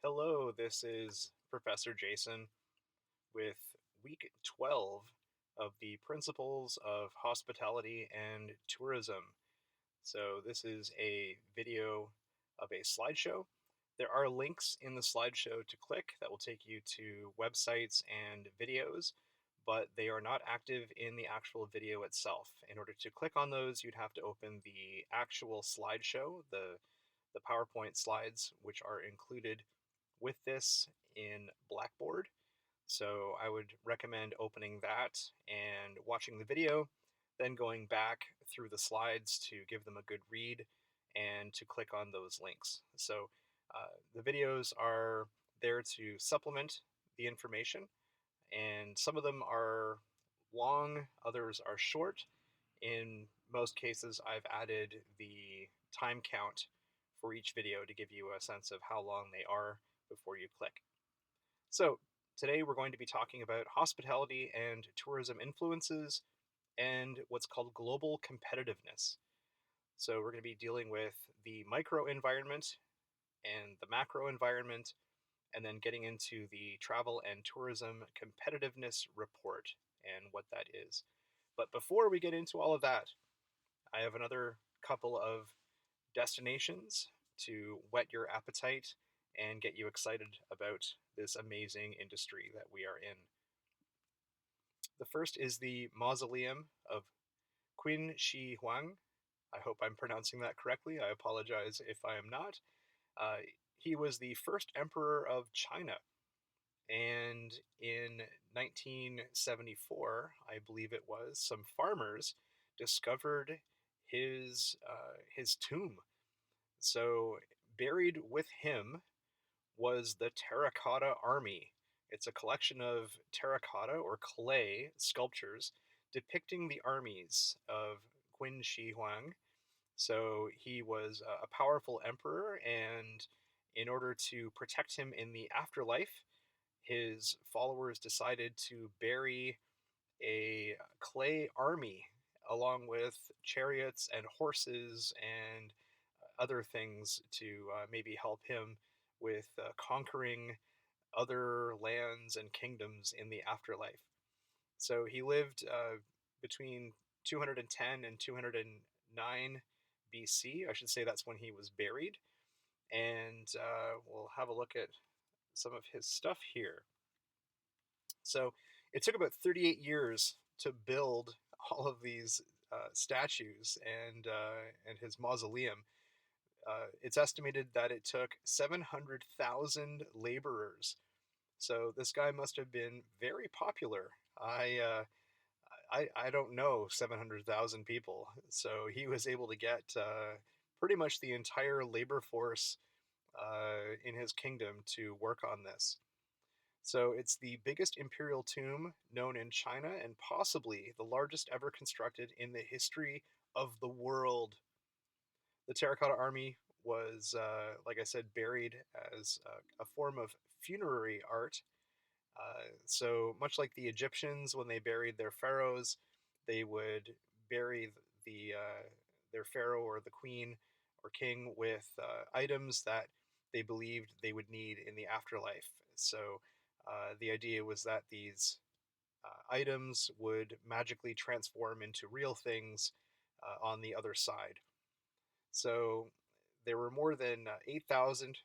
Hello, this is Professor Jason with week 12 of the Principles of Hospitality and Tourism. So, this is a video of a slideshow. There are links in the slideshow to click that will take you to websites and videos, but they are not active in the actual video itself. In order to click on those, you'd have to open the actual slideshow, the PowerPoint slides, which are included with this in Blackboard. So I would recommend opening that and watching the video, then going back through the slides to give them a good read and to click on those links. So the videos are there to supplement the information, and some of them are long, others are short. In most cases, I've added the time count for each video to give you a sense of how long they are before you click. So, today we're going to be talking about hospitality and tourism influences and what's called global competitiveness. So, we're going to be dealing with the micro environment and the macro environment, and then getting into the travel and tourism competitiveness report and what that is. But before we get into all of that, I have another couple of destinations to whet your appetite and get you excited about this amazing industry that we are in. The first is the mausoleum of Qin Shi Huang. I hope I'm pronouncing that correctly. I apologize if I am not. Uh, he was the first emperor of China, and in 1974, I believe it was, some farmers discovered his tomb. So buried with him was the Terracotta Army. It's a collection of terracotta or clay sculptures depicting the armies of Qin Shi Huang. So he was a powerful emperor, and in order to protect him in the afterlife, his followers decided to bury a clay army along with chariots and horses and other things to maybe help him with conquering other lands and kingdoms in the afterlife. So he lived between 210 and 209 BC. I should say that's when he was buried. And we'll have a look at some of his stuff here. So it took about 38 years to build all of these statues and his mausoleum. It's estimated that it took 700,000 laborers. So this guy must have been very popular. I don't know 700,000 people. So he was able to get pretty much the entire labor force in his kingdom to work on this. So it's the biggest imperial tomb known in China and possibly the largest ever constructed in the history of the world. The Terracotta Army was, like I said, buried as a form of funerary art. So much like the Egyptians, when they buried their pharaohs, they would bury their pharaoh or the queen or king with items that they believed they would need in the afterlife. So the idea was that these items would magically transform into real things on the other side. So there were more than 8,000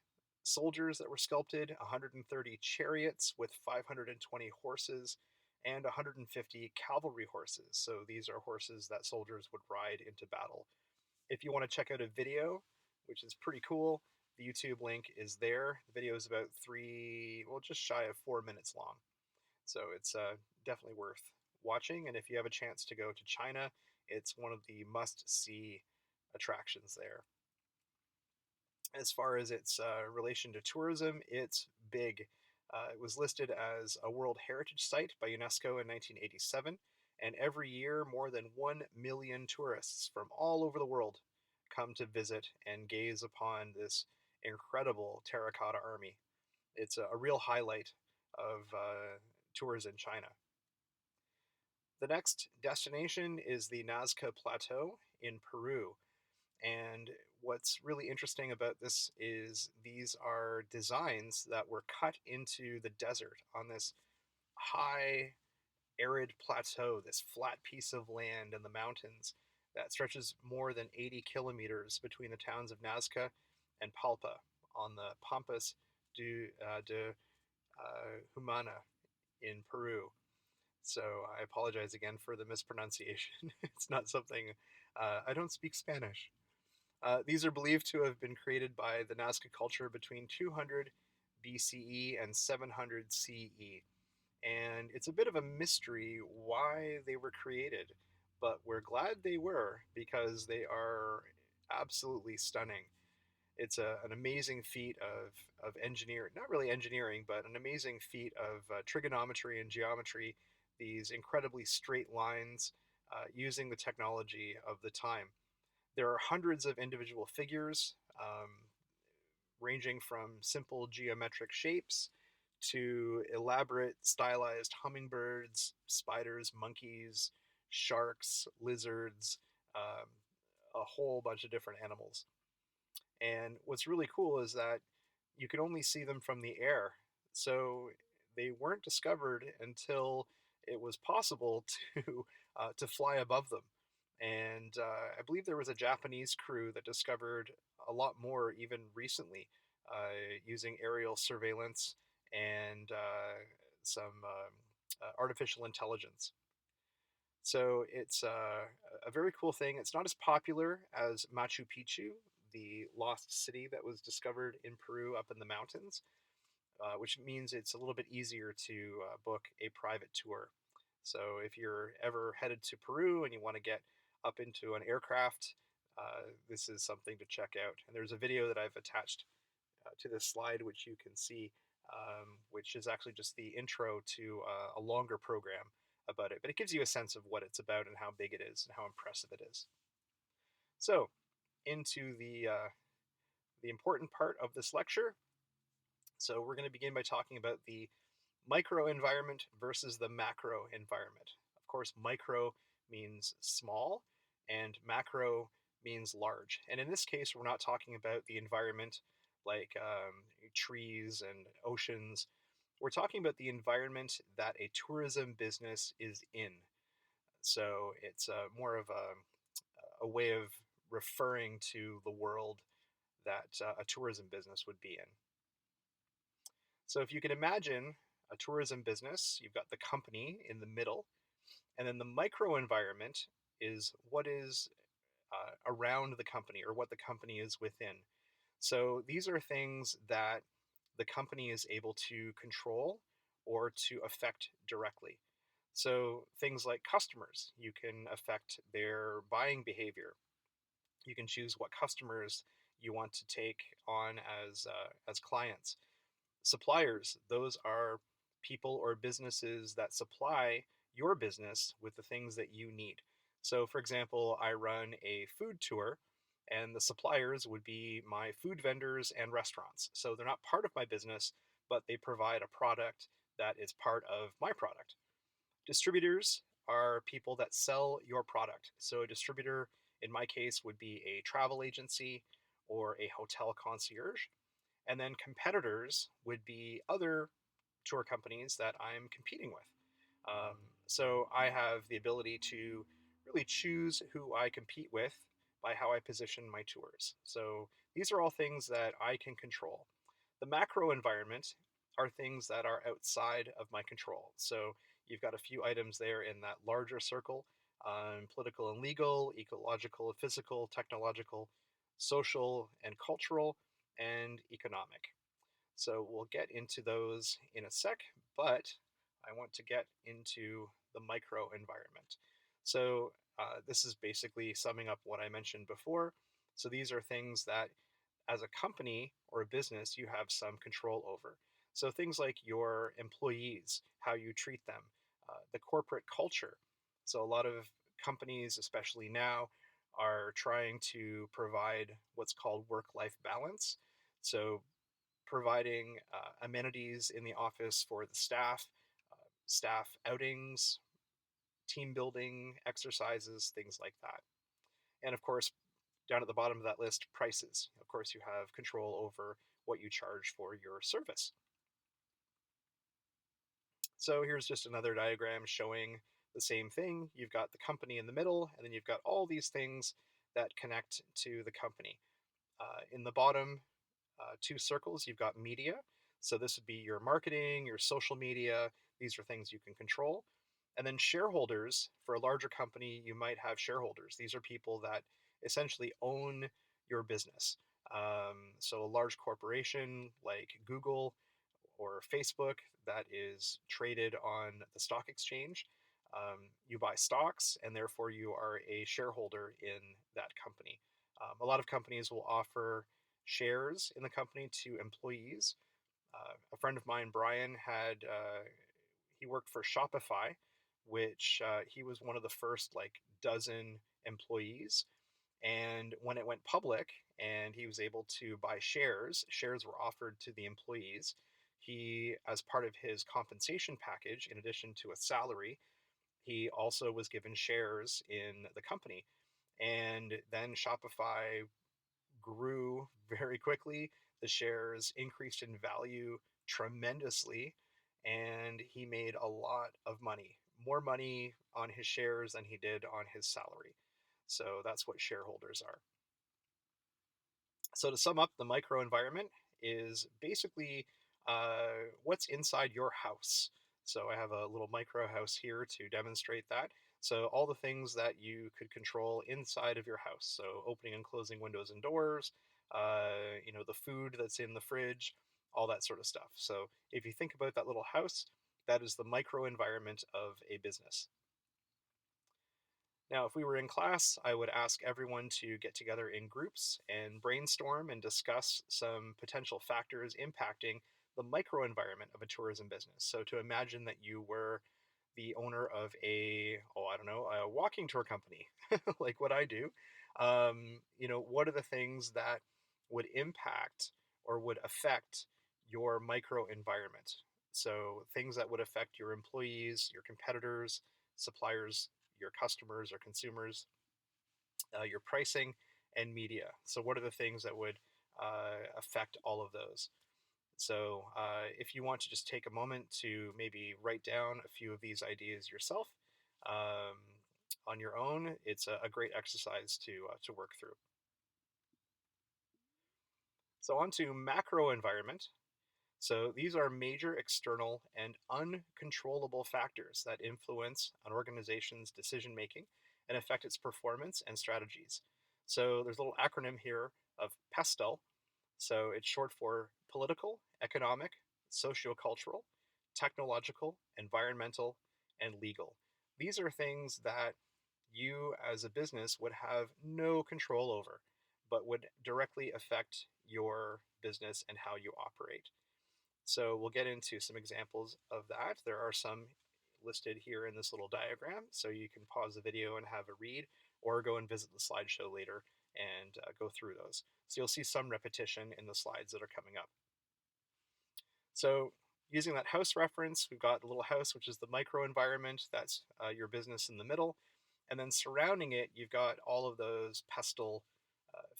soldiers that were sculpted, 130 chariots with 520 horses, and 150 cavalry horses. So these are horses that soldiers would ride into battle. If you want to check out a video, which is pretty cool, the YouTube link is there. The video is about just shy of 4 minutes long. So it's definitely worth watching. And if you have a chance to go to China, it's one of the must-see attractions there. As far as its relation to tourism, it's big. It was listed as a World Heritage Site by UNESCO in 1987, and every year more than 1 million tourists from all over the world come to visit and gaze upon this incredible terracotta army. It's a real highlight of tours in China. The next destination is the Nazca Plateau in Peru. And what's really interesting about this is these are designs that were cut into the desert on this high arid plateau, this flat piece of land in the mountains that stretches more than 80 kilometers between the towns of Nazca and Palpa on the Pampas de Humana in Peru. So I apologize again for the mispronunciation. It's not something, I don't speak Spanish. These are believed to have been created by the Nazca culture between 200 BCE and 700 CE. And it's a bit of a mystery why they were created, but we're glad they were because they are absolutely stunning. It's an amazing feat of engineering, not really engineering, but an amazing feat of trigonometry and geometry, these incredibly straight lines using the technology of the time. There are hundreds of individual figures, ranging from simple geometric shapes to elaborate stylized hummingbirds, spiders, monkeys, sharks, lizards, um, a whole bunch of different animals. And what's really cool is that you can only see them from the air. So they weren't discovered until it was possible to fly above them. And I believe there was a Japanese crew that discovered a lot more even recently using aerial surveillance and some artificial intelligence. So it's a very cool thing. It's not as popular as Machu Picchu, the lost city that was discovered in Peru up in the mountains, which means it's a little bit easier to book a private tour. So if you're ever headed to Peru and you want to get up into an aircraft, this is something to check out. And there's a video that I've attached to this slide, which you can see, which is actually just the intro to a longer program about it. But it gives you a sense of what it's about and how big it is and how impressive it is. So into the important part of this lecture. So we're going to begin by talking about the micro environment versus the macro environment. Of course, micro means small and macro means large. And in this case, we're not talking about the environment like trees and oceans. We're talking about the environment that a tourism business is in. So it's more of a way of referring to the world that a tourism business would be in. So if you can imagine a tourism business, you've got the company in the middle, and then the micro environment is what is around the company or what the company is within. So these are things that the company is able to control or to affect directly. So things like customers, you can affect their buying behavior. You can choose what customers you want to take on as clients. Suppliers, those are people or businesses that supply your business with the things that you need. So, for example, I run a food tour, and the suppliers would be my food vendors and restaurants. So, they're not part of my business, but they provide a product that is part of my product. Distributors are people that sell your product. So, a distributor, in my case, would be a travel agency or a hotel concierge. And then competitors would be other tour companies that I'm competing with. So I have the ability to really choose who I compete with by how I position my tours. So these are all things that I can control. The macro environment are things that are outside of my control. So you've got a few items there in that larger circle: political and legal, ecological, physical, technological, social and cultural, and economic. So we'll get into those in a sec, but I want to get into the micro environment. So this is basically summing up what I mentioned before. So these are things that, as a company or a business, you have some control over. So things like your employees, how you treat them, the corporate culture. So a lot of companies, especially now, are trying to provide what's called work-life balance. So providing amenities in the office for the staff, staff outings, team building exercises, things like that. And of course, down at the bottom of that list, prices. Of course, you have control over what you charge for your service. So here's just another diagram showing the same thing. You've got the company in the middle, and then you've got all these things that connect to the company. In the bottom two circles, you've got media. So this would be your marketing, your social media. These are things you can control. And then shareholders. For a larger company, you might have shareholders. These are people that essentially own your business. So a large corporation like Google or Facebook that is traded on the stock exchange. You buy stocks, and therefore you are a shareholder in that company. A lot of companies will offer shares in the company to employees. A friend of mine, Brian, he worked for Shopify, which he was one of the first like dozen employees. And when it went public and he was able to buy shares, shares were offered to the employees. He, as part of his compensation package, in addition to a salary, he also was given shares in the company. And then Shopify grew very quickly. The shares increased in value tremendously, and he made a lot of money, more money on his shares than he did on his salary. So that's what shareholders are. So to sum up, the microenvironment is basically what's inside your house. So I have a little micro house here to demonstrate that. So all the things that you could control inside of your house. So opening and closing windows and doors, the food that's in the fridge, all that sort of stuff. So if you think about that little house, that is the microenvironment of a business. Now, if we were in class, I would ask everyone to get together in groups and brainstorm and discuss some potential factors impacting the microenvironment of a tourism business. So, to imagine that you were the owner of a walking tour company, like what I do. What are the things that would impact or would affect your microenvironment? So, things that would affect your employees, your competitors, suppliers, your customers or consumers, your pricing, and media. So, what are the things that would affect all of those? So, if you want to just take a moment to maybe write down a few of these ideas yourself um, on your own, it's a great exercise to work through. So, on to macro environment. So, these are major external and uncontrollable factors that influence an organization's decision making and affect its performance and strategies. So, there's a little acronym here of PESTEL. So, it's short for political, economic, sociocultural, technological, environmental, and legal. These are things that you as a business would have no control over, but would directly affect your business and how you operate. So we'll get into some examples of that. There are some listed here in this little diagram, so you can pause the video and have a read, or go and visit the slideshow later and go through those. So you'll see some repetition in the slides that are coming up. So using that house reference, we've got the little house, which is the microenvironment. That's your business in the middle. And then surrounding it, you've got all of those pestle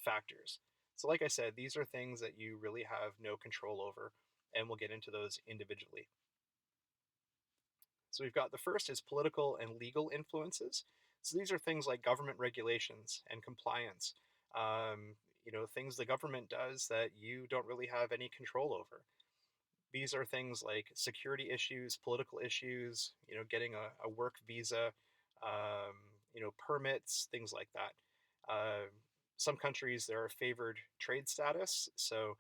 factors. So like I said, these are things that you really have no control over, and we'll get into those individually. So we've got the first is political and legal influences. So these are things like government regulations and compliance. Things the government does that you don't really have any control over. These are things like security issues, political issues, getting a work visa, permits, things like that. Some countries, there are favored trade status. So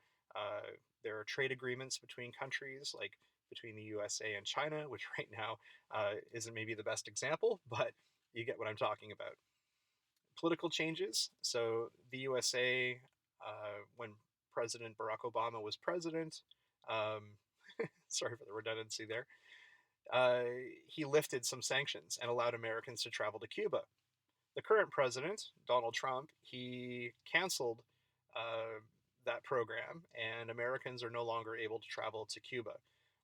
there are trade agreements between countries, like between the USA and China, which right now isn't maybe the best example, but you get what I'm talking about. Political changes. So the USA, when President Barack Obama was president, sorry for the redundancy there, he lifted some sanctions and allowed Americans to travel to Cuba. The current president, Donald Trump, he canceled that program, and Americans are no longer able to travel to Cuba.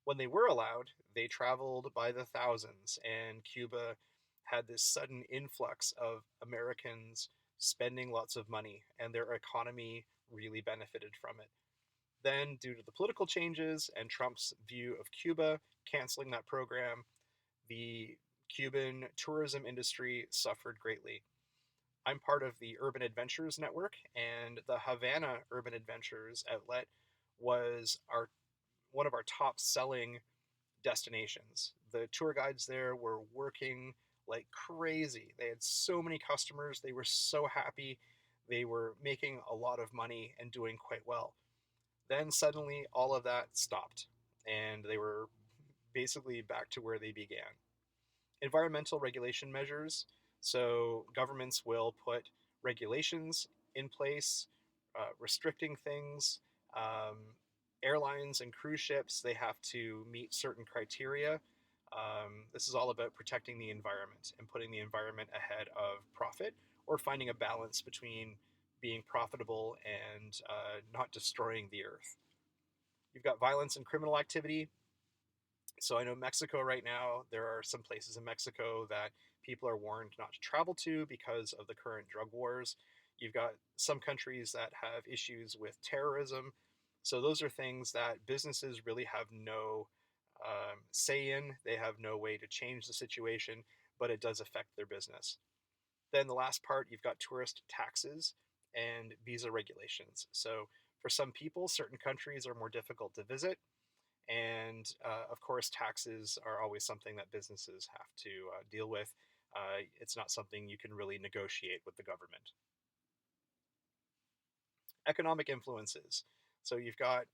When they were allowed, they traveled by the thousands, and Cuba had this sudden influx of Americans spending lots of money, and their economy really benefited from it. Then, due to the political changes and Trump's view of Cuba canceling that program, the Cuban tourism industry suffered greatly. I'm part of the Urban Adventures Network, and the Havana Urban Adventures outlet was one of our top selling destinations. The tour guides there were working like crazy. They had so many customers. They were so happy. They were making a lot of money and doing quite well. Then suddenly all of that stopped and they were basically back to where they began. Environmental regulation measures. So governments will put regulations in place, restricting things. Um, Airlines and cruise ships, they have to meet certain criteria. This is all about protecting the environment and putting the environment ahead of profit, or finding a balance between being profitable and not destroying the earth. You've got violence and criminal activity. So I know Mexico right now, there are some places in Mexico that people are warned not to travel to because of the current drug wars. You've got some countries that have issues with terrorism. So those are things that businesses really have no say in. They have no way to change the situation, but it does affect their business. Then the last part, you've got tourist taxes and visa regulations. So for some people, certain countries are more difficult to visit, and of course, taxes are always something that businesses have to deal with. It's not something you can really negotiate with the government. Economic influences. So you've got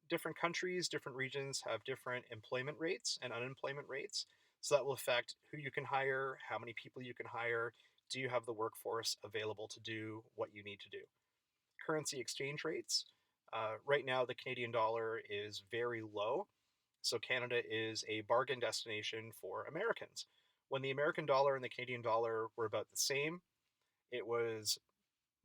different countries, different regions have different employment rates and unemployment rates. So that will affect who you can hire, how many people you can hire. Do you have the workforce available to do what you need to do? Currency exchange rates. Right now, the Canadian dollar is very low. So Canada is a bargain destination for Americans. When the American dollar and the Canadian dollar were about the same, it was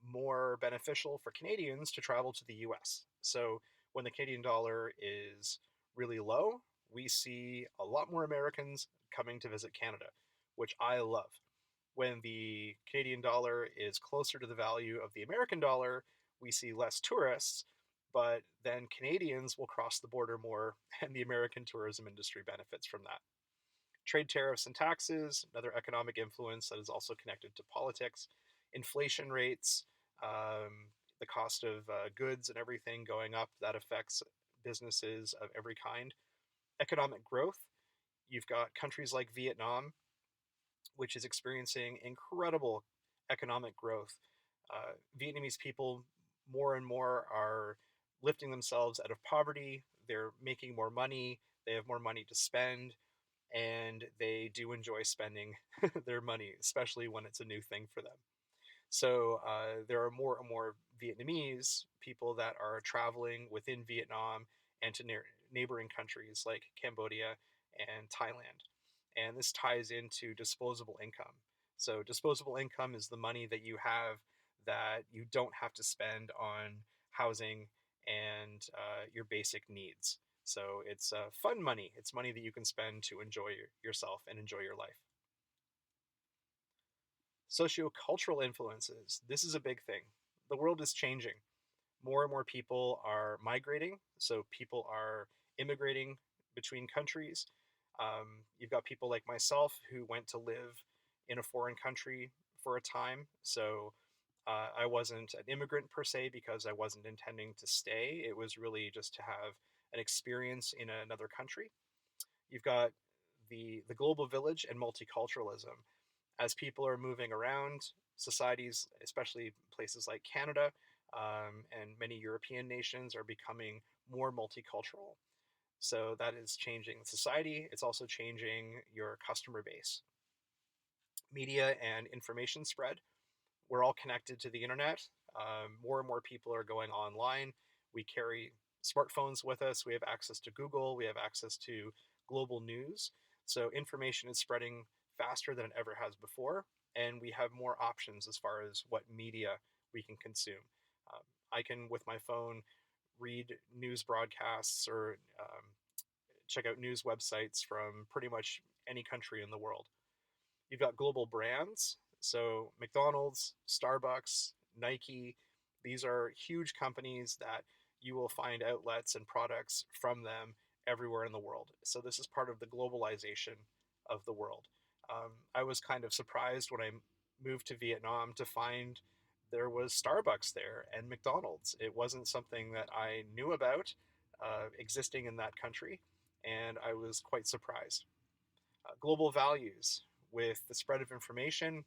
more beneficial for Canadians to travel to the US. So when the Canadian dollar is really low, we see a lot more Americans coming to visit Canada, which I love. When the Canadian dollar is closer to the value of the American dollar, we see less tourists, but then Canadians will cross the border more, and the American tourism industry benefits from that. Trade tariffs and taxes, another economic influence that is also connected to politics. Inflation rates, the cost of goods and everything going up, that affects businesses of every kind. Economic growth, you've got countries like Vietnam, which is experiencing incredible economic growth. Vietnamese people more and more are lifting themselves out of poverty. They're making more money. They have more money to spend, and they do enjoy spending their money, especially when it's a new thing for them. So there are more and more Vietnamese people that are traveling within Vietnam and to neighboring countries like Cambodia and Thailand. And this ties into disposable income. So disposable income is the money that you have that you don't have to spend on housing and your basic needs. So it's fun money. It's money that you can spend to enjoy yourself and enjoy your life. Sociocultural influences. This is a big thing. The world is changing. More and more people are migrating, so people are immigrating between countries. You've got people like myself who went to live in a foreign country for a time, so I wasn't an immigrant per se because I wasn't intending to stay. It was really just to have an experience in another country. You've got the global village and multiculturalism. As people are moving around, societies, especially places like Canada and many European nations, are becoming more multicultural. So that is changing society. It's also changing your customer base. Media and information spread. We're all connected to the internet. More and more people are going online. We carry smartphones with us. We have access to Google. We have access to global news. So information is spreading faster than it ever has before. And we have more options as far as what media we can consume. Um, I can, with my phone, read news broadcasts or check out news websites from pretty much any country in the world. You've got global brands. So McDonald's, Starbucks, Nike, these are huge companies that you will find outlets and products from them everywhere in the world. So this is part of the globalization of the world. I was kind of surprised when I moved to Vietnam to find there was Starbucks there and McDonald's. It wasn't something that I knew about existing in that country, and I was quite surprised. Global values. With the spread of information,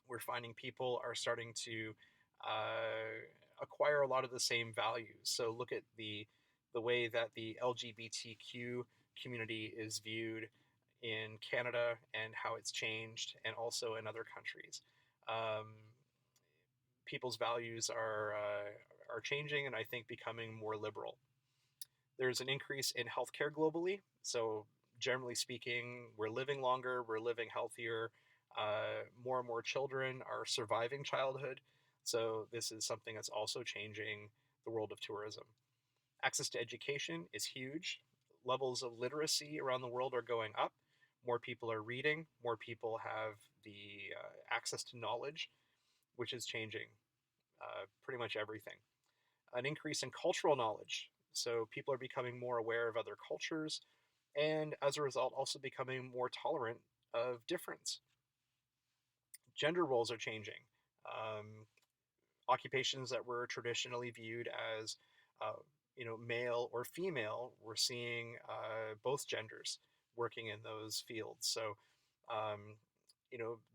we're finding people are starting to acquire a lot of the same values. So look at the way that the LGBTQ community is viewed in Canada and how it's changed, and also in other countries. Um, People's values are changing, and I think becoming more liberal. There's an increase in healthcare globally. So, generally speaking, we're living longer, we're living healthier. More and more children are surviving childhood. So, this is something that's also changing the world of tourism. Access to education is huge. Levels of literacy around the world are going up. More people are reading, more people have the access to knowledge, which is changing pretty much everything. An increase in cultural knowledge. So people are becoming more aware of other cultures, and as a result, also becoming more tolerant of difference. Gender roles are changing. Um, Occupations that were traditionally viewed as, uh, male or female, we're seeing both genders working in those fields. So, um,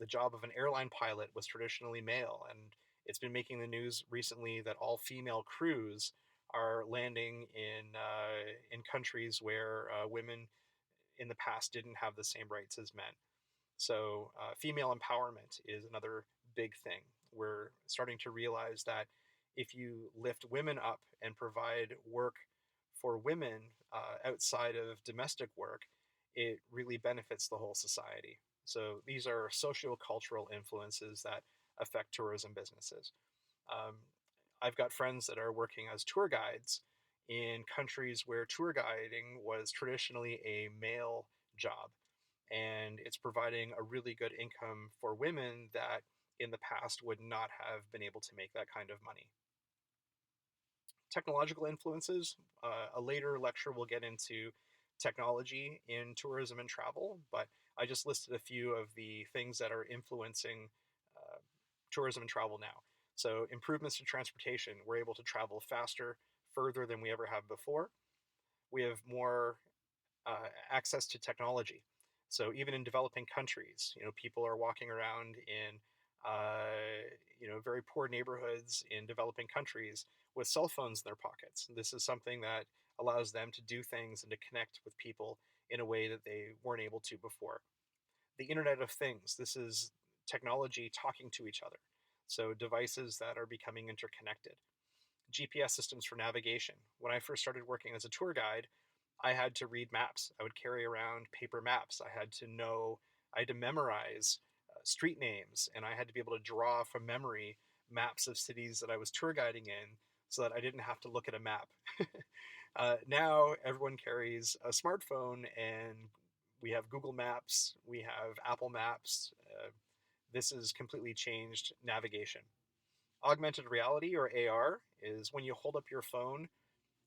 the job of an airline pilot was traditionally male, and it's been making the news recently that all female crews are landing in countries where women in the past didn't have the same rights as men. So, female empowerment is another big thing. We're starting to realize that if you lift women up and provide work for women outside of domestic work, it really benefits the whole society. So, these are socio-cultural influences that affect tourism businesses. Um, I've got friends that are working as tour guides in countries where tour guiding was traditionally a male job, and it's providing a really good income for women that in the past would not have been able to make that kind of money. Technological influences. A later lecture will get into technology in tourism and travel, but I just listed a few of the things that are influencing uh, tourism and travel now. So, improvements to transportation. We're able to travel faster, further than we ever have before. We have more access to technology. So even in developing countries, people are walking around in very poor neighborhoods in developing countries with cell phones in their pockets. This is something that allows them to do things and to connect with people in a way that they weren't able to before. The Internet of Things. This is technology talking to each other. So devices that are becoming interconnected. GPS systems for navigation. When I first started working as a tour guide, I had to read maps. I would carry around paper maps. I had to memorize street names, and I had to be able to draw from memory maps of cities that I was tour guiding in so that I didn't have to look at a map. Now everyone carries a smartphone, and we have Google Maps, we have Apple Maps. This has completely changed navigation. Augmented reality, or AR, is when you hold up your phone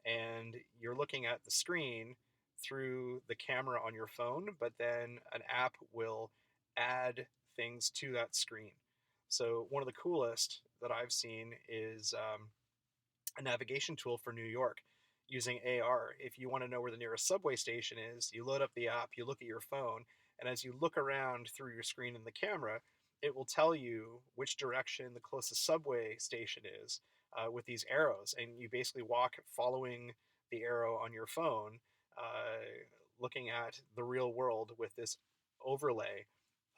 and you're looking at the screen through the camera on your phone, but then an app will add things to that screen. So, one of the coolest that I've seen is a navigation tool for New York using AR. If you want to know where the nearest subway station is, you load up the app, you look at your phone, and as you look around through your screen in the camera, it will tell you which direction the closest subway station is with these arrows. And you basically walk following the arrow on your phone, looking at the real world with this overlay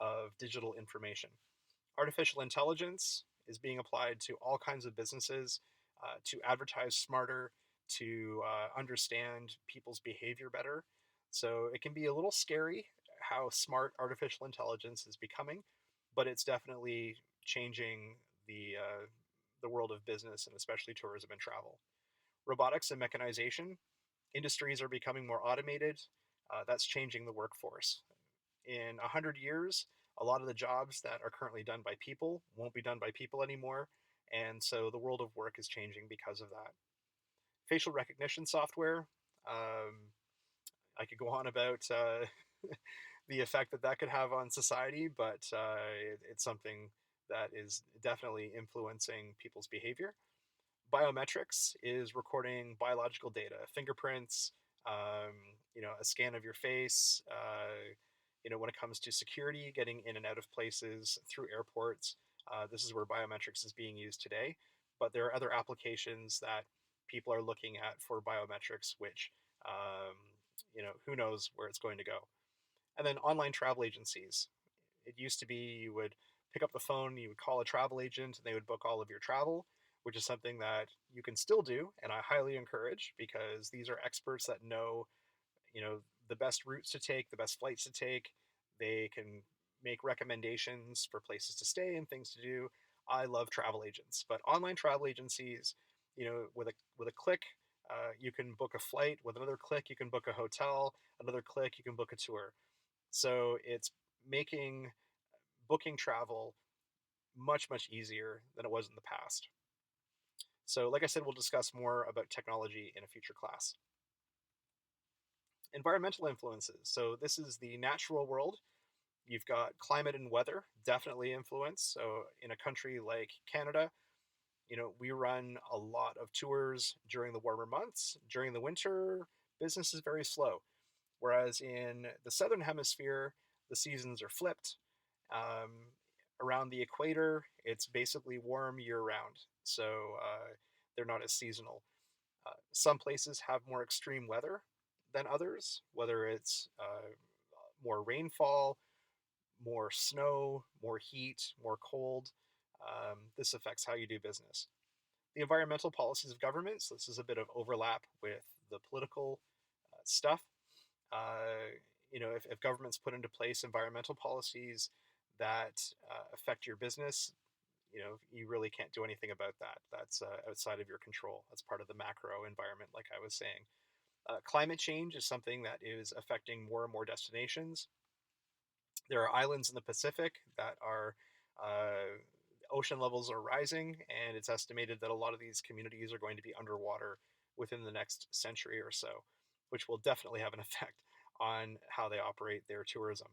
of digital information. Artificial intelligence is being applied to all kinds of businesses to advertise smarter, to understand people's behavior better. So it can be a little scary how smart artificial intelligence is becoming, but it's definitely changing the world of business, and especially tourism and travel. Robotics and mechanization. Industries are becoming more automated. That's changing the workforce. In 100 years, A lot of the jobs that are currently done by people won't be done by people anymore, and so the world of work is changing because of that. Facial recognition software. Um, I could go on about the effect that that could have on society, but it's something that is definitely influencing people's behavior. Biometrics is recording biological data, fingerprints, um, a scan of your face. When it comes to security, getting in and out of places through airports, this is where biometrics is being used today. But there are other applications that people are looking at for biometrics, which um, who knows where it's going to go. And then online travel agencies. It used to be you would pick up the phone, you would call a travel agent, and they would book all of your travel, which is something that you can still do, and I highly encourage because these are experts that know, you know, the best routes to take, the best flights to take. They can make recommendations for places to stay and things to do. I love travel agents, but online travel agencies, with a click, you can book a flight. With another click, you can book a hotel. Another click, you can book a tour. So it's making booking travel much easier than it was in the past. So, like I said, we'll discuss more about technology in a future class. Environmental influences. So, this is the natural world. You've got climate and weather definitely influence. So, in a country like Canada, we run a lot of tours during the warmer months. During the winter, business is very slow. Whereas in the southern hemisphere, the seasons are flipped. Um, Around the equator, it's basically warm year round, so they're not as seasonal. Some places have more extreme weather than others, whether it's more rainfall, more snow, more heat, more cold. This affects how you do business. The environmental policies of governments, this is a bit of overlap with the political stuff. Uh, if governments put into place environmental policies that affect your business, you really can't do anything about that. That's outside of your control. That's part of the macro environment, like I was saying. Climate change is something that is affecting more and more destinations. There are islands in the Pacific that are ocean levels are rising, and it's estimated that a lot of these communities are going to be underwater within the next century or so, which will definitely have an effect on how they operate their tourism.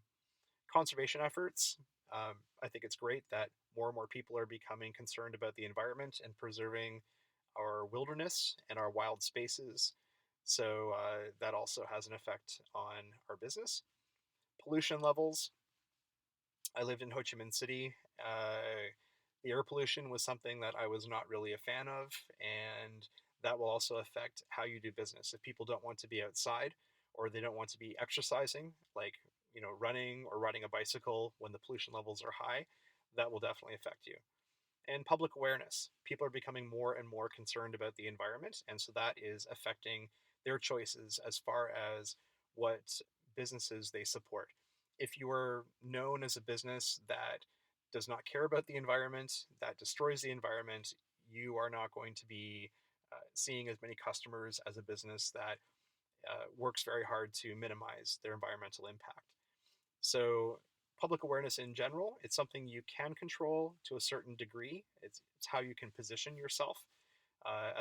Conservation efforts. I think it's great that more and more people are becoming concerned about the environment and preserving our wilderness and our wild spaces. So that also has an effect on our business. Pollution levels. I lived in Ho Chi Minh City. The air pollution was something that I was not really a fan of, and that will also affect how you do business. If people don't want to be outside or they don't want to be exercising, like running or riding a bicycle when the pollution levels are high, that will definitely affect you. And public awareness. People are becoming more and more concerned about the environment, and so that is affecting their choices as far as what businesses they support. If you are known as a business that does not care about the environment, that destroys the environment, you are not going to be seeing as many customers as a business that works very hard to minimize their environmental impact. So, public awareness in general, it's something you can control to a certain degree. It's how you can position yourself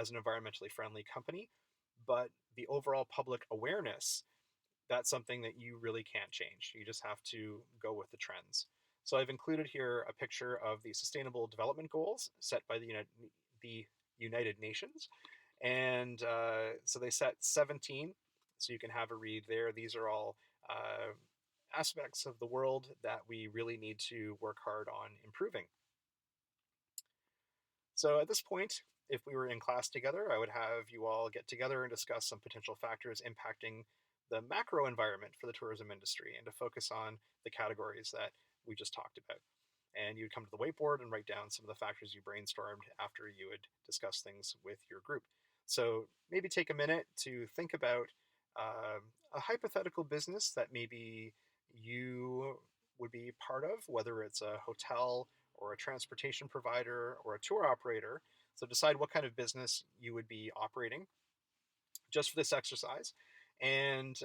as an environmentally friendly company. But the overall public awareness, that's something that you really can't change. You just have to go with the trends. So I've included here a picture of the Sustainable Development Goals set by the United Nations. And so they set 17, so you can have a read there. These are all aspects of the world that we really need to work hard on improving. So at this point, if we were in class together, I would have you all get together and discuss some potential factors impacting the macro environment for the tourism industry and to focus on the categories that we just talked about. And you'd come to the whiteboard and write down some of the factors you brainstormed after you would discuss things with your group. So maybe take a minute to think about a hypothetical business that maybe you would be part of, whether it's a hotel or a transportation provider or a tour operator. So decide what kind of business you would be operating just for this exercise, and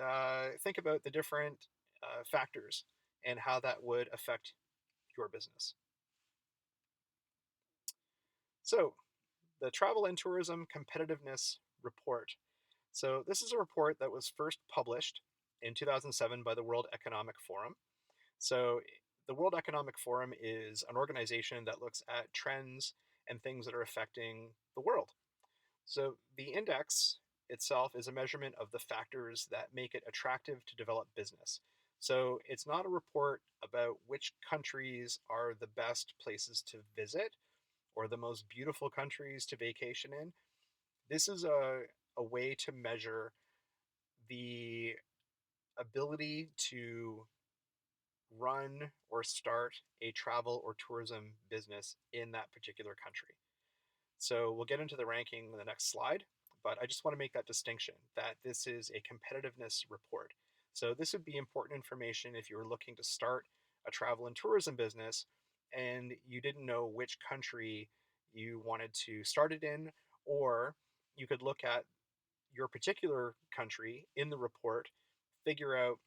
think about the different factors and how that would affect your business. So, the Travel and Tourism Competitiveness Report. So, this is a report that was first published in 2007 by the World Economic Forum. So, the World Economic Forum is an organization that looks at trends and things that are affecting the world. So, the index itself is a measurement of the factors that make it attractive to develop business. So, it's not a report about which countries are the best places to visit or the most beautiful countries to vacation in. This is a way to measure the ability to run or start a travel or tourism business in that particular country. So we'll get into the ranking in the next slide, but I just want to make that distinction that this is a competitiveness report. So this would be important information if you were looking to start a travel and tourism business and you didn't know which country you wanted to start it in, or you could look at your particular country in the report, figure out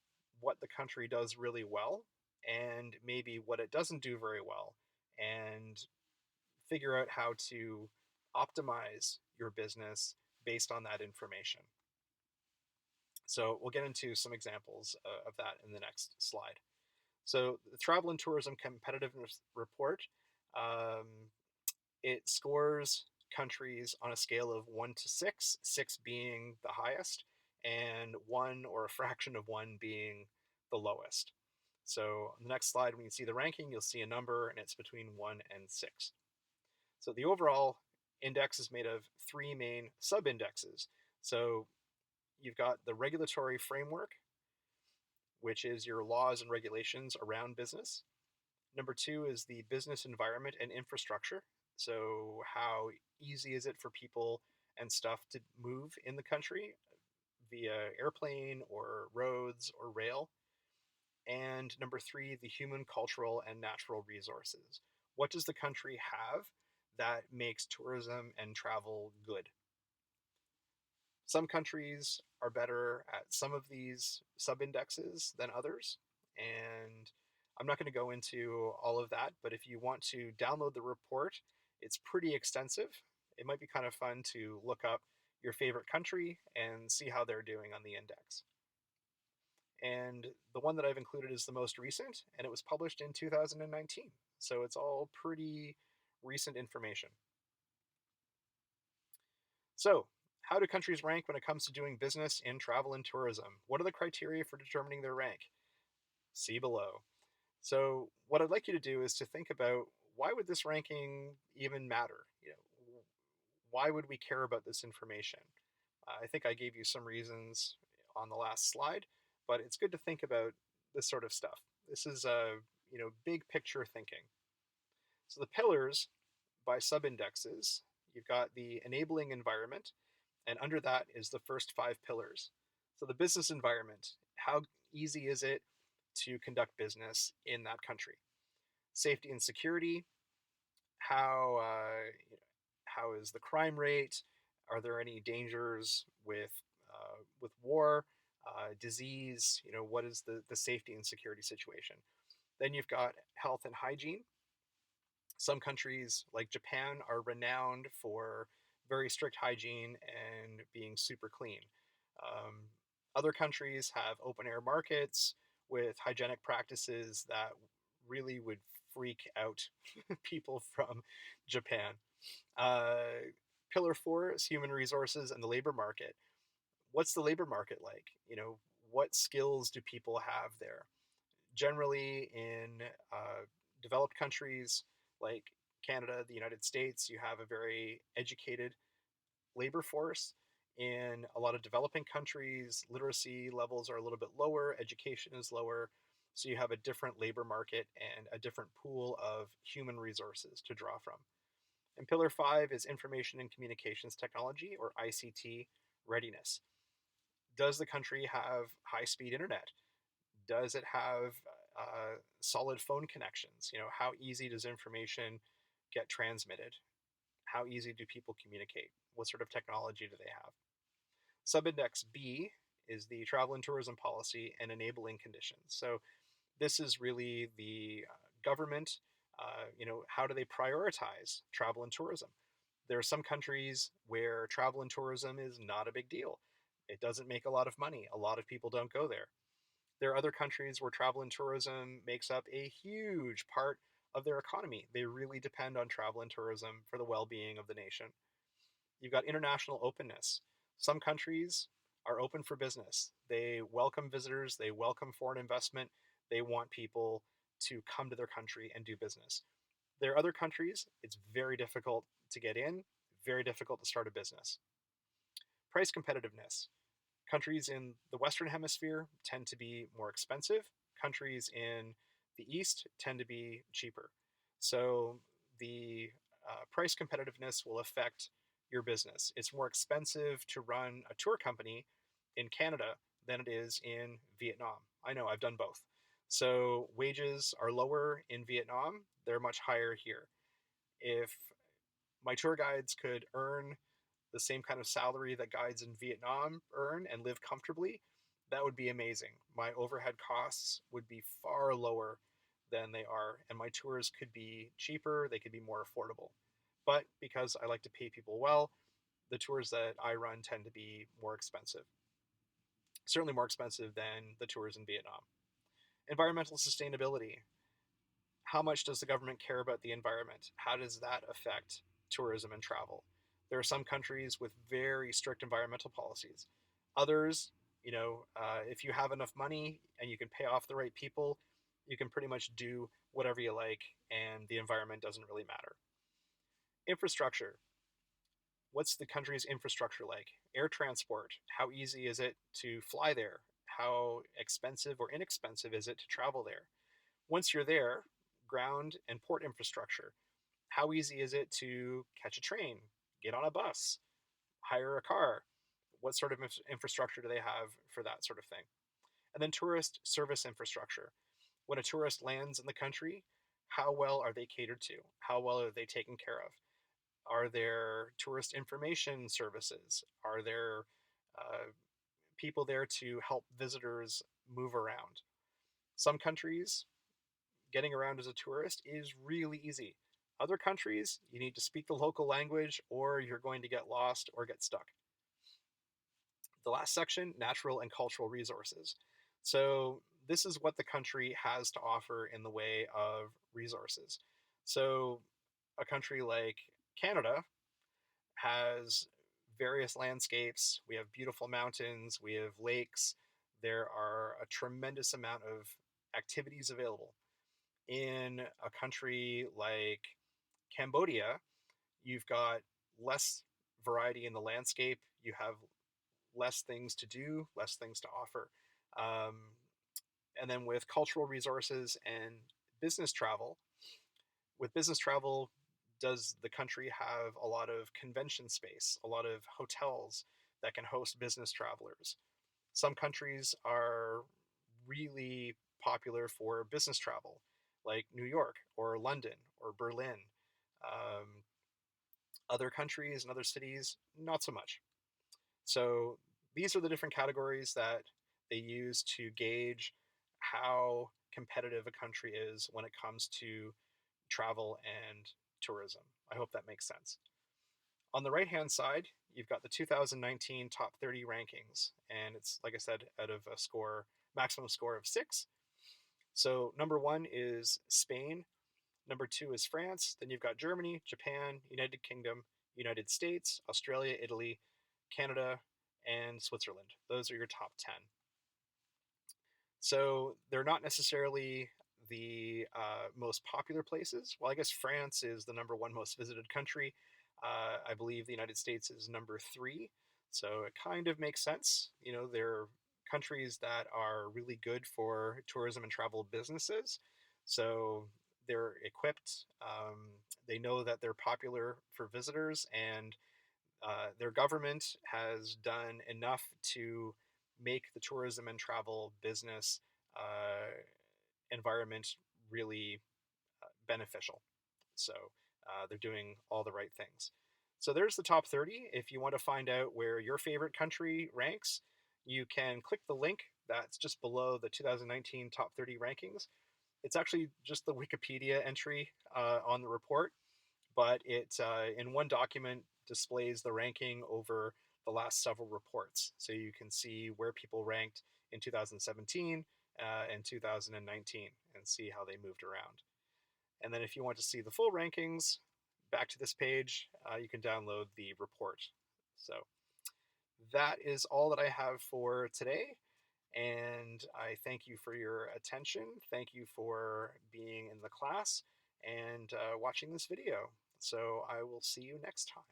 what the country does really well and maybe what it doesn't do very well, and figure out how to optimize your business based on that information. So we'll get into some examples of that in the next slide. So the Travel and Tourism Competitiveness Report, um, it scores countries on a scale of 1 to 6, 6 being the highest, and 1 or a fraction of 1 being the lowest. So on the next slide, when you see the ranking, you'll see a number, and it's between 1 and 6. So the overall index is made of 3 main sub-indexes. So you've got the regulatory framework, which is your laws and regulations around business. Number 2 is the business environment and infrastructure. So how easy is it for people and stuff to move in the country via airplane or roads or rail? And number 3, the human, cultural, and natural resources. What does the country have that makes tourism and travel good? Some countries are better at some of these sub-indexes than others, and I'm not going to go into all of that, but if you want to download the report, it's pretty extensive. It might be kind of fun to look up your favorite country and see how they're doing on the index. And the one that I've included is the most recent, and it was published in 2019. So it's all pretty recent information. So, how do countries rank when it comes to doing business in travel and tourism? What are the criteria for determining their rank? See below. So, what I'd like you to do is to think about, why would this ranking even matter? Why would we care about this information? I think I gave you some reasons on the last slide, but it's good to think about this sort of stuff. This is big picture thinking. So the pillars by sub-indexes, you've got the enabling environment, and under that is the first 5 pillars. So the business environment, how easy is it to conduct business in that country? Safety and security, how is the crime rate? Are there any dangers with war, disease? What is the safety and security situation? Then you've got health and hygiene. Some countries, like Japan, are renowned for very strict hygiene and being super clean. Um, Other countries have open air markets with hygienic practices that really would freak out people from Japan. Uh, Pillar 4 is human resources and the labor market. What's the labor market like? What skills do people have there? Generally, in developed countries like Canada, the United States, you have a very educated labor force. In a lot of developing countries, literacy levels are a little bit lower, education is lower, so you have a different labor market and a different pool of human resources to draw from. And Pillar 5 is information and communications technology, or ICT readiness. Does the country have high-speed internet? Does it have solid phone connections? How easy does information get transmitted? How easy do people communicate? What sort of technology do they have? Subindex B is the travel and tourism policy and enabling conditions. So this is really the government How do they prioritize travel and tourism? There are some countries where travel and tourism is not a big deal. It doesn't make a lot of money. A lot of people don't go there. There are other countries where travel and tourism makes up a huge part of their economy. They really depend on travel and tourism for the well being of the nation. You've got international openness. Some countries are open for business. They welcome visitors, they welcome foreign investment, they want people to come to their country and do business. There are other countries, it's very difficult to get in, very difficult to start a business. Price competitiveness. Countries in the Western Hemisphere tend to be more expensive. Countries in the East tend to be cheaper. So the price competitiveness will affect your business. It's more expensive to run a tour company in Canada than it is in Vietnam. I know, I've done both. So wages are lower in Vietnam, they're much higher here. If my tour guides could earn the same kind of salary that guides in Vietnam earn and live comfortably, that would be amazing. My overhead costs would be far lower than they are, and my tours could be cheaper, they could be more affordable. But because I like to pay people well, the tours that I run tend to be more expensive. Certainly more expensive than the tours in Vietnam. Environmental sustainability. How much does the government care about the environment? How does that affect tourism and travel? There are some countries with very strict environmental policies. Others, if you have enough money and you can pay off the right people, you can pretty much do whatever you like, and the environment doesn't really matter. Infrastructure. What's the country's infrastructure like? Air transport. How easy is it to fly there? How expensive or inexpensive is it to travel there? Once you're there, ground and port infrastructure. How easy is it to catch a train, get on a bus, hire a car? What sort of infrastructure do they have for that sort of thing? And then tourist service infrastructure. When a tourist lands in the country, how well are they catered to? How well are they taken care of? Are there tourist information services? Are there uh, people there to help visitors move around? Some countries, getting around as a tourist is really easy. Other countries, you need to speak the local language or you're going to get lost or get stuck. The last section, natural and cultural resources. So this is what the country has to offer in the way of resources. So a country like Canada has various landscapes. We have beautiful mountains, we have lakes. There are a tremendous amount of activities available. In a country like Cambodia, you've got less variety in the landscape. You have less things to do, less things to offer. Um, and then with cultural resources and business travel, with business travel, does the country have a lot of convention space, a lot of hotels that can host business travelers? Some countries are really popular for business travel, like New York or London or Berlin. Um, Other countries and other cities, not so much. So these are the different categories that they use to gauge how competitive a country is when it comes to travel and tourism. I hope that makes sense. On the right hand side, you've got the 2019 top 30 rankings, and it's, like I said, out of a maximum score of 6. So number 1 is Spain, number 2 is France, then you've got Germany, Japan, United Kingdom, United States, Australia, Italy, Canada, and Switzerland. Those are your top 10. So they're not necessarily the most popular places. Well, I guess France is the number 1 most visited country. I believe the United States is number 3. So it kind of makes sense. They're countries that are really good for tourism and travel businesses. So they're equipped. They know that they're popular for visitors, and their government has done enough to make the tourism and travel business environment really beneficial. So they're doing all the right things. So there's the top 30. If you want to find out where your favorite country ranks, you can click the link that's just below the 2019 top 30 rankings. It's actually just the Wikipedia entry on the report, but it in one document displays the ranking over the last several reports. So you can see where people ranked in 2017 and 2019 and see how they moved around. And then if you want to see the full rankings, back to this page, you can download the report. So that is all that I have for today. And I thank you for your attention. Thank you for being in the class and watching this video. So I will see you next time.